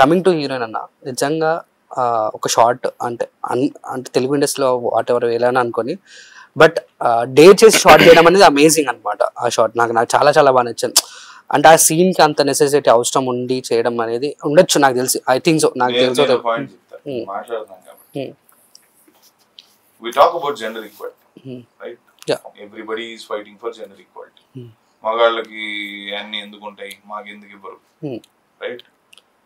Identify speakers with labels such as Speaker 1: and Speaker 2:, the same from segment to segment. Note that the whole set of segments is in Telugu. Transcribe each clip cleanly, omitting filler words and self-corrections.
Speaker 1: కమింగ్ టు హీరోయిన్ అన్న, నిజంగా ఒక షార్ట్ అంటే అంటే తెలుగు ఇండస్ట్రీలో వాట్ ఎవర్ ఎలా అనుకోని, బట్ డేర్ చేసి షార్ట్ చేయడం అనేది అమేజింగ్ అనమాట. ఆ షార్ట్ నాకు చాలా చాలా బాగా నచ్చింది. అంటే ఆ సీన్ కి అంత నెసెసిటీ అవసరం ఉండి చేయడం అనేది ఉండొచ్చు నాకు తెలిసి. ఐ థింక్ సో, నాకు తెలుసు.
Speaker 2: We talk about gender equality, right?
Speaker 1: Yeah.
Speaker 2: Everybody is fighting for gender equality. మగాళ్ళకి అన్ని ఎందుకు ఉంటాయి, మాకు ఎందుకు ఇవ్వరు, రైట్?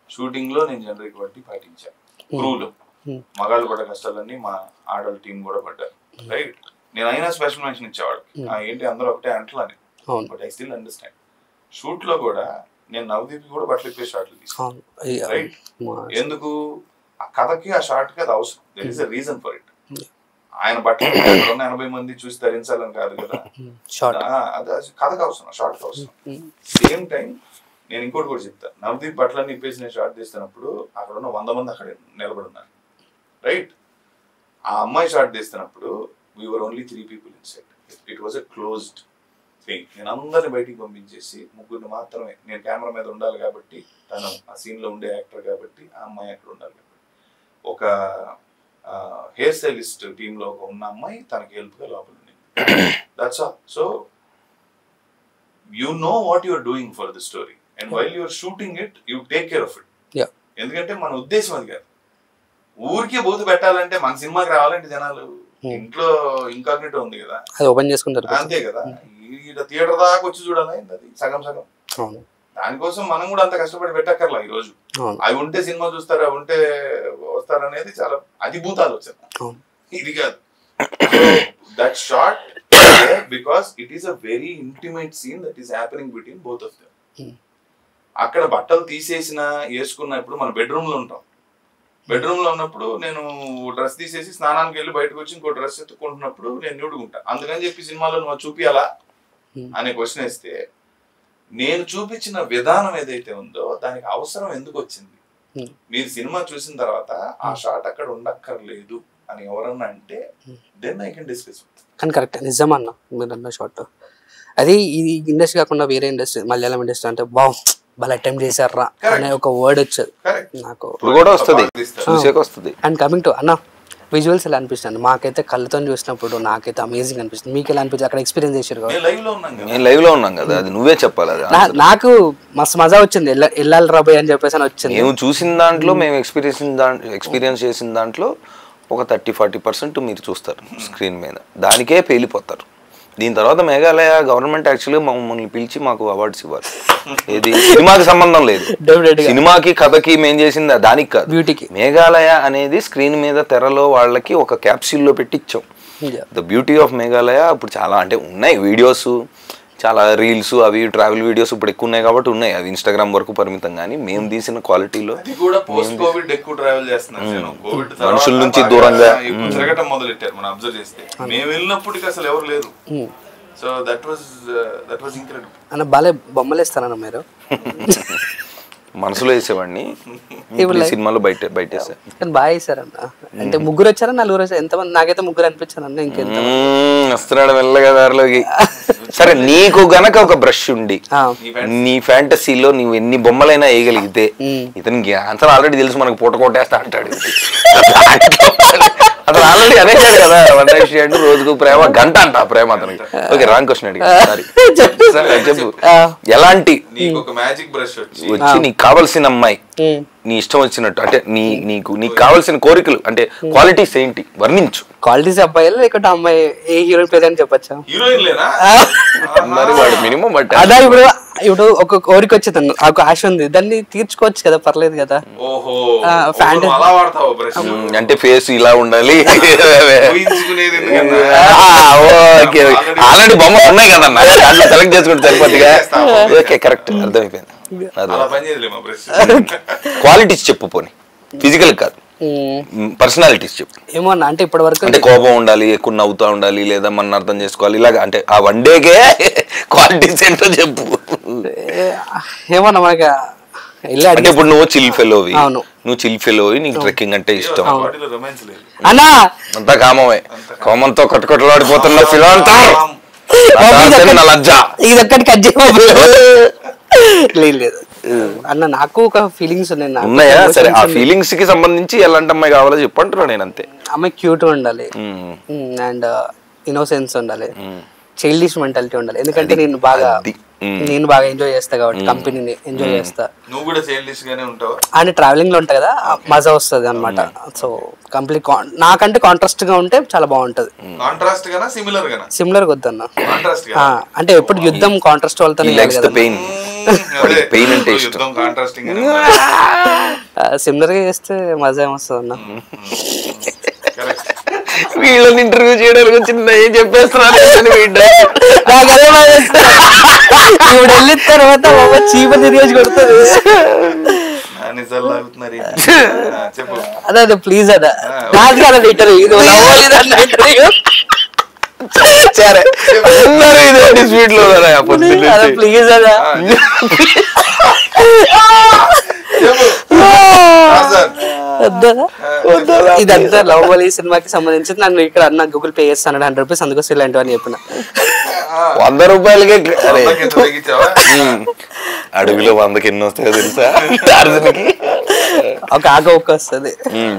Speaker 2: షూటింగ్ లో నేను జెండర్ ఈక్వాలిటీ పాటించాను. క్రూలో మగాళ్ళు పడ్డ కష్టాలన్నీ మా ఆడవాళ్ళ టీం కూడా పడ్డారు, రైట్? నేను అయినా స్పెషల్ మెన్షన్ ఇచ్చేవాళ్ళకి, ఏంటి అందరూ ఒకటే అంటలని. But I still understand. Shoot లో కూడా నేను నవదీప్ కూడా బట్టలు ఇప్పే షార్ట్లు తీసుకున్నాను, రైట్? ఎందుకు? ఆ కథకి ఆ షార్ట్ కి అది అవసరం. There is a reason for it. ఆయన బట్టలు 80 మంది చూసి ధరించాలని కాదు కదా, అది కథకు అవసరం, షార్ట్ కి అవసరం. సేమ్ టైం నేను ఇంకోటి కూడా చెప్తా. నవదీప్ బట్టలన్నీ ఇప్పేసి నేను షార్ట్ తీస్తున్నప్పుడు అక్కడ ఉన్న 100 మంది అక్కడ నిలబడి ఉన్నారు, రైట్? ఆ అమ్మాయి short తీస్తున్నప్పుడు we were only 3 people inside. It was a closed thing. నేను అందరిని బయటికి పంపించేసి ముగ్గురిని మాత్రమే, నేను కెమెరా మీద ఉండాలి కాబట్టి, తను ఆ సీన్ లో ఉండే యాక్టర్ కాబట్టి, ఆ అమ్మాయి అక్కడ ఉండాలి కాబట్టి, ఒక హెయిర్ స్టైలిస్ట్ టీమ్ లో ఉన్న అమ్మాయి తనకి హెల్ప్ గా లోపల ఉంది. That's all. So you know what you are doing for the story, and while you are shooting it you take care of it. ఎందుకంటే మన ఉద్దేశం అది కాదు. ఊరికే బూతు పెట్టాలంటే, మన సినిమాకి రావాలంటే జనాలు ఇంట్లో ఇంకాగ్నిటో ఉంది కదా,
Speaker 1: అది ఓపెన్ చేసుకుంటారు
Speaker 2: అంతే కదా. ఈ థియేటర్ దాకా వచ్చి చూడాలి, అది సగం సగం. దానికోసం మనం కూడా అంత కష్టపడి పెట్టక్కర్లా. ఈ రోజు అవి ఉంటే సినిమా చూస్తారు, అవి ఉంటే వస్తారు అనేది చాలా అధిభూత ఆలోచన. ఇది కాదు. That short because it is a very intimate scene that is happening between both of them. అక్కడ బట్టలు తీసేసిన వేసుకున్నప్పుడు మన బెడ్రూమ్ లో ఉంటాం. బెడ్రూమ్ లో ఉన్నప్పుడు నేను డ్రెస్ తీసేసి స్నానానికి వెళ్ళి బయటకు వచ్చి ఇంకో డ్రెస్ ఎత్తుకుంటున్నప్పుడు నేను న్యూడ్గా అందుకని చెప్పి సినిమాలో నువ్వు చూపియాలా అనే క్వశ్చన్ వేస్తే, నేను చూపించిన విధానం ఏదైతే ఉందో దానికి అవసరం ఎందుకు వచ్చింది? మీరు సినిమా చూసిన తర్వాత ఆ షాట్ అక్కడ ఉండక్కర్లేదు అని ఎవరన్నా అంటే, దెన్ ఐ కెన్ డిస్కస్.
Speaker 1: కానీ కరెక్ట్, నిజమన్నా మీరు అన్న షాట్. అది ఈ ఇండస్ట్రీ కాకుండా వేరే ఇండస్ట్రీ, మలయాళం ఇండస్ట్రీ అంటే బాగా అటెంప్ట్ చేశారా అనే ఒక వర్డ్ వచ్చేది నాకు
Speaker 3: కూడా వస్తుంది.
Speaker 1: అండ్ కమింగ్ టు అన్న, విజువల్స్ ఎలా అనిపిస్తుంది? మాకైతే కళ్ళతో చూసినప్పుడు నాకైతే అమేజింగ్ అనిపిస్తుంది. మీకు ఎలా అనిపించింది? అక్కడ ఎక్స్పీరియన్స్ చేశారు కదా,
Speaker 3: నేను లైవ్ లో ఉన్నాం కదా, అది నువ్వే చెప్పాలి.
Speaker 1: నాకు మస్తు మజా వచ్చింది, వెళ్ళాలి రాబోయ్ అని చెప్పేసి వచ్చింది.
Speaker 3: మేము చూసిన దాంట్లో, మేము ఎక్స్పీరియన్స్ చేసిన దాంట్లో ఒక 30-40% మీరు చూస్తారు స్క్రీన్ మీద, దానికే పేలిపోతారు. దీని తర్వాత మేఘాలయ గవర్నమెంట్ యాక్చువల్గా మమ్మల్ని పిలిచి మాకు అవార్డ్స్ ఇవ్వాలి. ఇది సినిమాకి సంబంధం లేదు, సినిమాకి కథకి మేము చేసింది దానికి కాదు, బ్యూటీకి. మేఘాలయ అనేది స్క్రీన్ మీద తెరలో వాళ్ళకి ఒక క్యాప్సూల్లో పెట్టి ఇచ్చాం. The beauty of Meghalaya. ఇప్పుడు చాలా అంటే ఉన్నాయి వీడియోస్, చాలా రీల్స్, అవి ట్రావెల్ వీడియోస్ ఇప్పుడు ఎక్కువ ఉన్నాయి కాబట్టి ఉన్నాయి, అవి ఇన్స్టాగ్రామ్ వరకు పరిమితం. కానీ మేము తీసిన క్వాలిటీలో మనుషుల నుంచి దూరంగా
Speaker 2: తిరగటం మొదలెట్టారు. మనం అబ్జర్వ్ చేస్తే మేము వెళ్ళినప్పటికీ అసలు ఎవరు లేరు. So that was incredible.
Speaker 1: అన్న బాలే బొమ్మలు వేస్తారన్న మీరు?
Speaker 3: మనసులో వేసేవాడిని, సినిమాలో బయట
Speaker 1: కానీ బాగా వేసారన్న. అంటే ముగ్గురు వచ్చారా, నలుగురు వచ్చారు? ఎంతమంది? నాకైతే ముగ్గురు అనిపించారు అన్న. ఇంకెంత
Speaker 3: వస్తున్నాడు మెల్లగా దారిలోకి. సరే, నీకు గనక ఒక బ్రష్ ఉండి నీ ఫ్యాంటసీలో నువ్వు ఎన్ని బొమ్మలైనా వేయగలిగితే, ఇతనికి ఆన్సర్ ఆల్రెడీ తెలుసు, మనకు పూట కొట్టేస్తా అంటాడు. అతను ఆల్రెడీ అనేసాడు కదా, 1 night stand, రోజుకు ప్రేమ, గంట అంట ప్రేమ అతనికి. ఓకే, రాంగ్ క్వశ్చన్ అడిగారు, చెప్పు. ఎలాంటి వచ్చి నీకు కావాల్సిన అమ్మాయి, నీ ఇష్టం వచ్చినట్టు, అంటే నీకు కావాల్సిన కోరికలు అంటే క్వాలిటీస్ ఏంటి వర్ణించు.
Speaker 1: క్వాలిటీస్ అబ్బాయిలు లేకపోతే అమ్మాయి ఏ హీరోయిన్ పేరు అని చెప్పచ్చా?
Speaker 3: మరి వాడు మినిమం బట్
Speaker 1: అదా. ఇప్పుడు ఒక కోరిక వచ్చేది, ఒక ఆశ ఉంది, దాన్ని తీర్చుకోవచ్చు కదా, పర్లేదు కదా.
Speaker 3: అంటే ఫేస్ ఇలా ఉండాలి, ఆల్రెడీ బొమ్మ ఉన్నాయి కదన్నా, దాంట్లో సెలెక్ట్ చేసుకుంటే సరిపోతుందిగా. ఓకే, కరెక్ట్, అర్థమైపోయింది. క్వాలిటీస్ చెప్పు, పోనీ ఫిజికల్ కాదు, పర్సనాలిటీస్ చెప్పు.
Speaker 1: ఏమో అంటే ఇప్పటి వరకు
Speaker 3: అంటే కోపం ఉండాలి, ఎక్కువ నవ్వుతా ఉండాలి, లేదా మన అర్థం చేసుకోవాలి, ఇలాగ అంటే ఆ 1 డేకే క్వాలిటీస్ ఏంటో చెప్పు.
Speaker 1: ఏమన్నా మనకి
Speaker 3: అంటే ఇప్పుడు నువ్వు చిల్ ఫెలోవి, నువ్వు చిల్ ఫెలోవి, నీకు ట్రెక్కింగ్ అంటే ఇష్టం,
Speaker 1: అన్నా
Speaker 3: అంతా కామమే, కోమంతో కట్టుకొట్టలాడిపోతున్న ఫిలో అంతా లజ్జ.
Speaker 1: ఇది ఒక్కటి కట్ లేదు. అన్న నాకు ఒక ఫీలింగ్స్ ఉన్నాయి, నాకు
Speaker 3: ఉన్నాయా? సరే, ఆ
Speaker 1: emotions ఉన్నాయి.
Speaker 3: ఫీలింగ్స్ కి సంబంధించి ఎలాంటి అమ్మాయి కావాలో చెప్పంటున్నా నేను అంతే.
Speaker 1: అమ్మాయి క్యూట్ ఉండాలి అండ్ ఇన్నోసెన్స్ ఉండాలి, చైల్డిష్ మెంటాలిటీ ఉండాలి. ఎందుకంటే నేను బాగా ఎంజాయ్ చేస్తా కాబట్టి కంపెనీని ఎంజాయ్ చేస్తా.
Speaker 2: నువ్వు కూడా చైల్డిష్ గానే ఉంటావా?
Speaker 1: అండ్ ట్రావెలింగ్ లో ఉంటా కదా, మజా వస్తుంది అనమాట. సో కంప్లీట్ నాకంటే కాంట్రాస్ట్ గా ఉంటే చాలా బాగుంటది.
Speaker 2: కాంట్రాస్ట్ గానా సిమిలర్ గానా?
Speaker 1: సిమిలర్ గా వద్దన్న,
Speaker 2: కాంట్రాస్ట్
Speaker 1: అంటే ఎప్పుడు యుద్ధం కాంట్రాస్ట్ వాళ్ళతో
Speaker 2: కాంట్రాస్టింగ్
Speaker 1: సిమిలర్ గా చేస్తే మజా ఏమొస్తుంది అన్న.
Speaker 3: వీళ్ళని ఇంటర్వ్యూ చేయడానికి వచ్చింది ఏం చెప్పేస్తున్నారు.
Speaker 1: ఇప్పుడు వెళ్ళిన తర్వాత చీప తిరిగేసి కొడుతుంది. అదే అదే ప్లీజ్ అదా నాకు కదా ఇంటర్వ్యూ ప్లీజ్ అదా ఇదంతా లవ్లీ సినిమాకి సంబంధించి నన్ను ఇక్కడ అన్న గూగుల్ పే చేస్తాను 100 రూపీస్, అందుకు ఇలాంటివి అని చెప్పిన.
Speaker 3: 100 రూపాయలకే అడుగులో 100కి ఎన్ని వస్తాయో తెలుసా?
Speaker 1: ఒక ఆగ ఒక్క వస్తుంది.